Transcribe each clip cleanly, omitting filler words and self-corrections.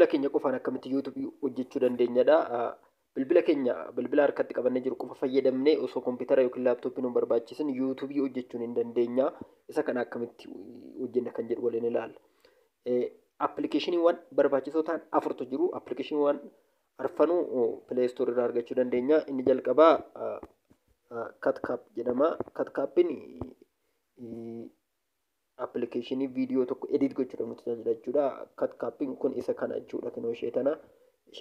bilbila keenya qofaan akkamitti YouTube hojjechuu dandeenyadha. Bilbila keenya bilbila harkatti qabannee jiru qofa fayyadamnee osoo kompiitara yookiin laaptooppii nu barbaachisin YouTube hojjechuun hin dandeenya. Isa kana akkamitti hojjenna kan jedhu waliin ilaalla. Appilikeeshiniiwwan barbaachisoo ta'an afurtu jiru. Appilikeeshiniiwwan arfanuu Play Store irraa argachuu dandeenya. Inni jalqabaa CutCap jedhama. CutCapin appilikeeshinii viidiyoo tokko edit gochuudhaaf nu tajaajila jechuudha. CutCapin kun isa kana jechuudha. Kunoo ishee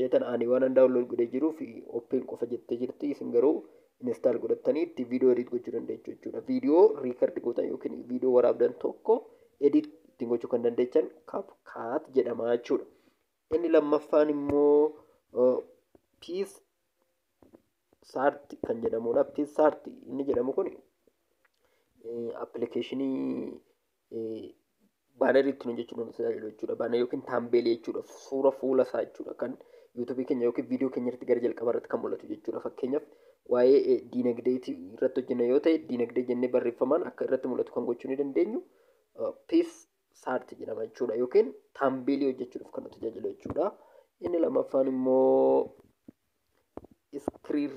tana ani waan download godhee jiruuf open qofa jettee jirti. Isin garuu install godhattanii itti viidiyoo edit gochuu dandeessu jechuudha. Viidiyoo record gootan yookiin viidiyoo waraabdan tokko edit ittiin gochuu kan dandeechan CapCut jedhama jechuudha. Inni lammaffaan immoo PicsArt kan jedhamudha. PicsArt inni jedhamu kun appilikeeshinii baanerii ittiin hojjechuudhaan tajaajilu jechuudha. Baanerii yookiin taambeelii jechuudha. Suura fuula isaa jechuudha. Kan yuutuubii keenya yookiin viidiyoo keenya irratti gara jalqaba irratti kan mul'atu jechuudha. Fakkeenyaaf waa'ee diinagdee irratti hojjenna yoo ta'e diinagdee jennee barreeffamaan akka irratti mul'atu kan gochuu ni dandeenyu PicsArt jedhama jechuudha. Yookiin taambeelii hojjechuudhaaf kan nu tajaajilu jechuudha. Inni lammaffaan immoo screen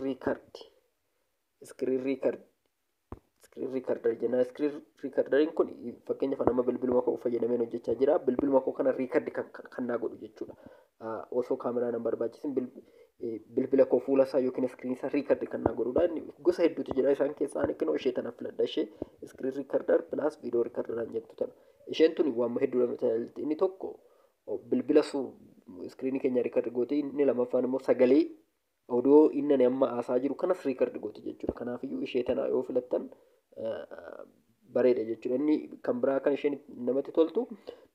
recorder jenna. Screen recorderiin kun fakkeenyaaf nama bilbiluma koo fayyadameen hojjechaa jira. Bilbiluma koo kana record kan naa godhu jechuudha. Osoo kaameraa nan barbaachisin bilbila koo fuula isaa yookiin screen isaa record kan naa godhudha. Inni gosa hedduutu jira. Isaan keessaa ani kunoo ishee tana filadha. Ishee screen recorder plus video recorder jettu tana. Isheen tuni waan hedduu nu tajaajilti. Inni tokko bilbila screen keenya record gooti. Inni lammaffaan immoo sagalee odoo inni amma haasaa jiru kanas record gooti jechuudha. Kanaafiyyuu ishee tana yoo filattan bareeda jechuudha. Inni kan biraa kan isheen namatti toltu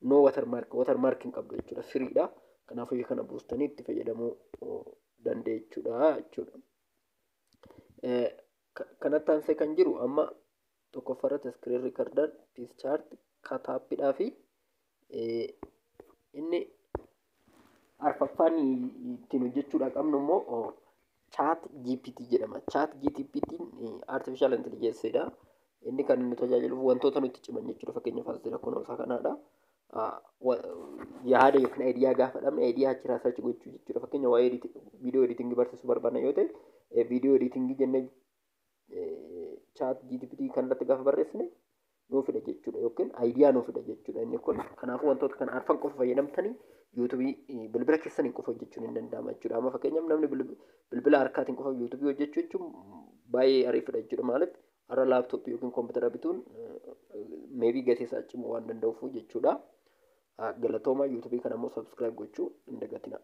no watermark hin qabdu jechuudha. Firiidha. Kanaafuu kana buustanii itti fayyadamuu dandeechuudha jechuudha. Kanatti aansee kan jiru amma tokkoffaarratti screen recorder, PicsArt, CutCapidhaa fi inni arfaffaan ittiin hojjechuudha qabnu immoo ChatGPT jedhama. ChatGPT'n artificial intelligenceedha. Inni kan nu tajaajilu wantoota nutti ciman jechuudha. Fakkeenyaaf asirra kunoo isaa kanaadha. Yaada yookiin ayidiyaa gaafa dhabne ayidiyaa achirraa sarchi gochuu jechuudha. Fakkeenyaaf waa'ee viidiyoo editingii barsiisuu barbaadna yoo ta'e viidiyoo editingii jennee ChatGPT kanarratti gaafa barreessine nuu fida jechuudha. Yookiin ayidiyaa nuu fida jechuudha. Inni kun kanaafuu wantoota kana arfan qofa fayyadamtanii yuutuubii bilbila keessaniin qofa hojjechuun hin danda'ama jechuudha. Amma fakkeenyaaf namni bilbila harkaatiin qofa yuutuubii hojjechuu jechuun baay'ee ariifadha jechuudha. Maaliif har'a laaptooppii yookiin kompiitara bituun meebii gatii isaa cimuu waan danda'uuf jechuudha. Galatooma yuutuubii kana immoo sabskiraayib gochuu hin dagatina.